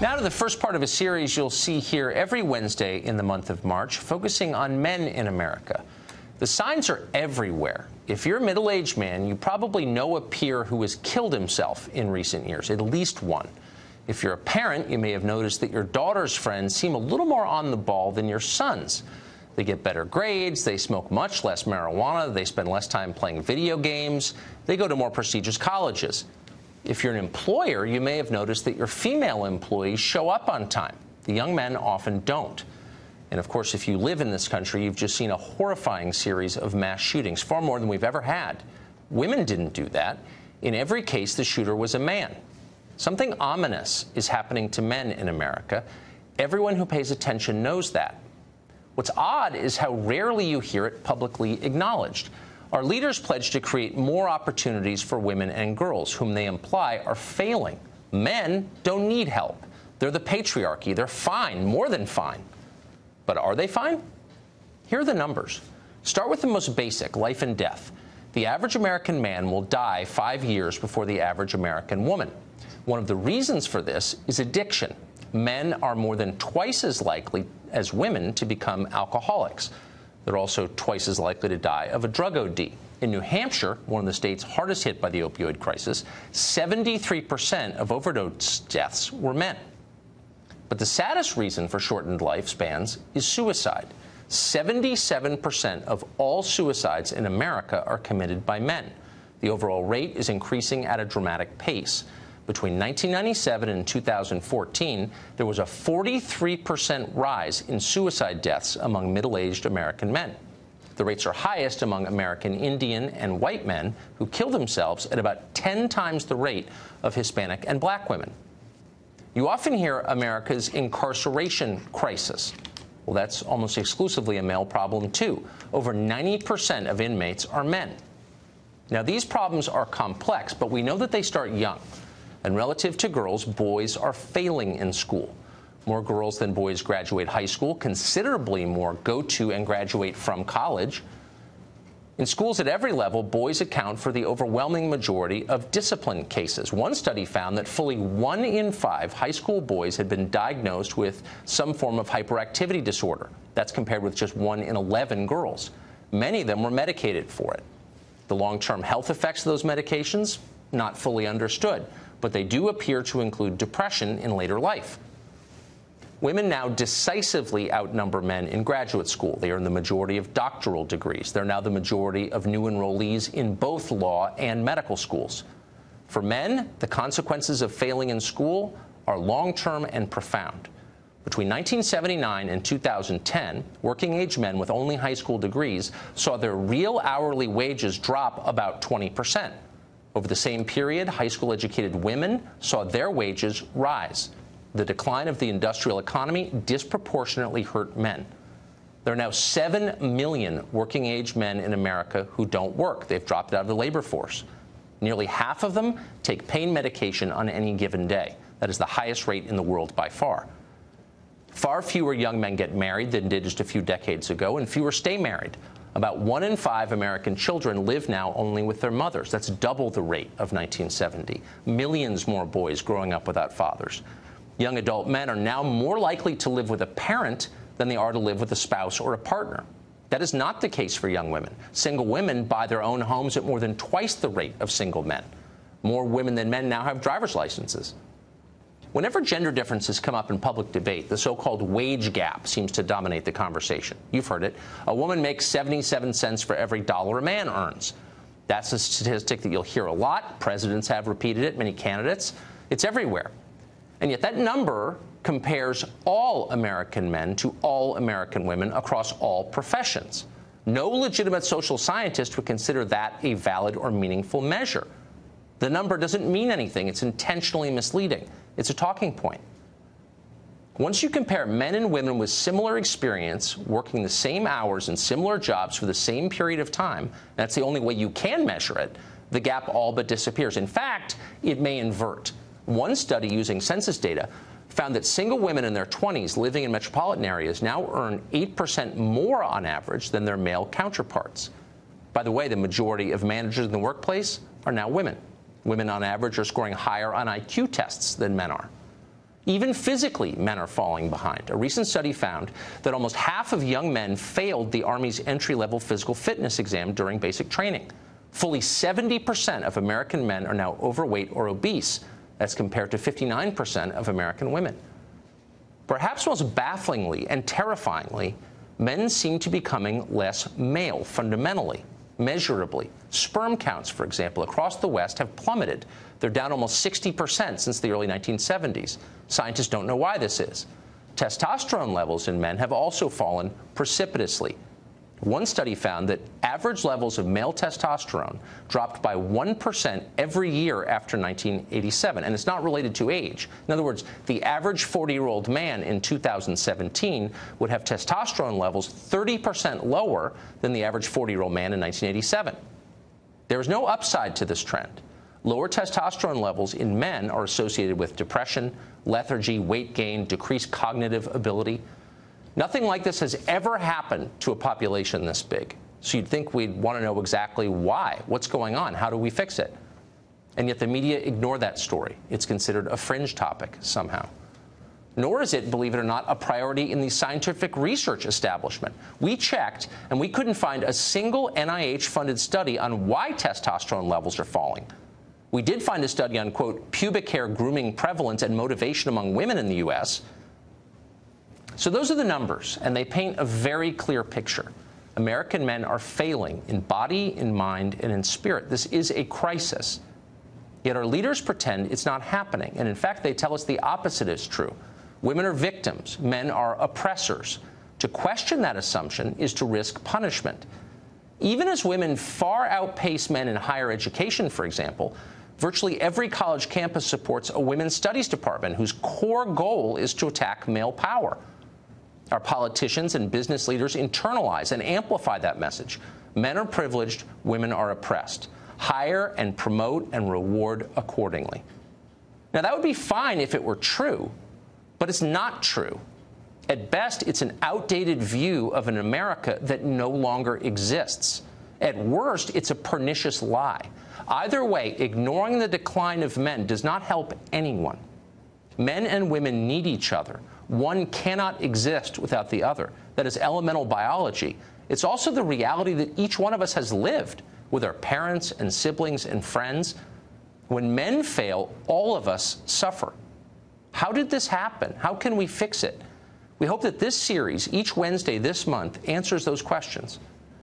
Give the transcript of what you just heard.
Now to the first part of a series you'll see here every Wednesday in the month of March, focusing on men in America. The signs are everywhere. If you're a middle-aged man, you probably know a peer who has killed himself in recent years, at least one. If you're a parent, you may have noticed that your daughter's friends seem a little more on the ball than your son's. They get better grades, they smoke much less marijuana, they spend less time playing video games, they go to more prestigious colleges. If you're an employer, you may have noticed that your female employees show up on time. The young men often don't. And of course, if you live in this country, you've just seen a horrifying series of mass shootings, far more than we've ever had. Women didn't do that. In every case, the shooter was a man. Something ominous is happening to men in America. Everyone who pays attention knows that. What's odd is how rarely you hear it publicly acknowledged. Our leaders pledge to create more opportunities for women and girls, whom they imply are failing. Men don't need help. They're the patriarchy. They're fine, more than fine. But are they fine? Here are the numbers. Start with the most basic, life and death. The average American man will die 5 years before the average American woman. One of the reasons for this is addiction. Men are more than twice as likely as women to become alcoholics. They're also twice as likely to die of a drug OD. In New Hampshire, one of the states hardest hit by the opioid crisis, 73% of overdose deaths were men. But the saddest reason for shortened lifespans is suicide. 77% of all suicides in America are committed by men. The overall rate is increasing at a dramatic pace. Between 1997 and 2014, there was a 43% rise in suicide deaths among middle-aged American men. The rates are highest among American Indian and white men, who kill themselves at about 10 times the rate of Hispanic and black women. You often hear America's incarceration crisis. Well, that's almost exclusively a male problem, too. Over 90% of inmates are men. Now, these problems are complex, but we know that they start young. And relative to girls, boys are failing in school. More girls than boys graduate high school. Considerably more go to and graduate from college. In schools at every level, boys account for the overwhelming majority of discipline cases. One study found that fully 1 in 5 high school boys had been diagnosed with some form of hyperactivity disorder. That's compared with just 1 in 11 girls. Many of them were medicated for it. The long-term health effects of those medications, not fully understood, but they do appear to include depression in later life. Women now decisively outnumber men in graduate school. They earn the majority of doctoral degrees. They're now the majority of new enrollees in both law and medical schools. For men, the consequences of failing in school are long-term and profound. Between 1979 and 2010, working-age men with only high school degrees saw their real hourly wages drop about 20%. Over the same period, high school-educated women saw their wages rise. The decline of the industrial economy disproportionately hurt men. There are now 7 million working-age men in America who don't work. They've dropped out of the labor force. Nearly half of them take pain medication on any given day. That is the highest rate in the world by far. Far fewer young men get married than did just a few decades ago, and fewer stay married. About 1 in 5 American children live now only with their mothers. That's double the rate of 1970. Millions more boys growing up without fathers. Young adult men are now more likely to live with a parent than they are to live with a spouse or a partner. That is not the case for young women. Single women buy their own homes at more than twice the rate of single men. More women than men now have driver's licenses. Whenever gender differences come up in public debate, the so-called wage gap seems to dominate the conversation. You've heard it. A woman makes 77 cents for every dollar a man earns. That's a statistic that you'll hear a lot. Presidents have repeated it, many candidates. It's everywhere. And yet that number compares all American men to all American women across all professions. No legitimate social scientist would consider that a valid or meaningful measure. The number doesn't mean anything. It's intentionally misleading. It's a talking point. Once you compare men and women with similar experience, working the same hours and similar jobs for the same period of time, that's the only way you can measure it, the gap all but disappears. In fact, it may invert. One study using census data found that single women in their 20s living in metropolitan areas now earn 8% more on average than their male counterparts. By the way, the majority of managers in the workplace are now women. Women on average are scoring higher on IQ tests than men are. Even physically, men are falling behind. A recent study found that almost half of young men failed the Army's entry-level physical fitness exam during basic training. Fully 70% of American men are now overweight or obese. That's compared to 59% of American women. Perhaps most bafflingly and terrifyingly, men seem to be becoming less male fundamentally, measurably. Sperm counts, for example, across the West have plummeted. They're down almost 60% since the early 1970s. Scientists don't know why this is. Testosterone levels in men have also fallen precipitously. One study found that average levels of male testosterone dropped by 1% every year after 1987, and it's not related to age. In other words, the average 40-year-old man in 2017 would have testosterone levels 30% lower than the average 40-year-old man in 1987. There is no upside to this trend. Lower testosterone levels in men are associated with depression, lethargy, weight gain, decreased cognitive ability. Nothing like this has ever happened to a population this big. So you'd think we'd want to know exactly why. What's going on? How do we fix it? And yet the media ignore that story. It's considered a fringe topic somehow. Nor is it, believe it or not, a priority in the scientific research establishment. We checked, and we couldn't find a single NIH-funded study on why testosterone levels are falling. We did find a study on, quote, pubic hair grooming prevalence and motivation among women in the U.S., So those are the numbers, and they paint a very clear picture. American men are failing in body, in mind, and in spirit. This is a crisis. Yet our leaders pretend it's not happening, and in fact, they tell us the opposite is true. Women are victims. Men are oppressors. To question that assumption is to risk punishment. Even as women far outpace men in higher education, for example, virtually every college campus supports a women's studies department whose core goal is to attack male power. Our politicians and business leaders internalize and amplify that message. Men are privileged, women are oppressed. Hire and promote and reward accordingly. Now, that would be fine if it were true, but it's not true. At best, it's an outdated view of an America that no longer exists. At worst, it's a pernicious lie. Either way, ignoring the decline of men does not help anyone. Men and women need each other. One cannot exist without the other. That is elemental biology. It's also the reality that each one of us has lived with our parents and siblings and friends. When men fail, all of us suffer. How did this happen? How can we fix it? We hope that this series, each Wednesday this month, answers those questions.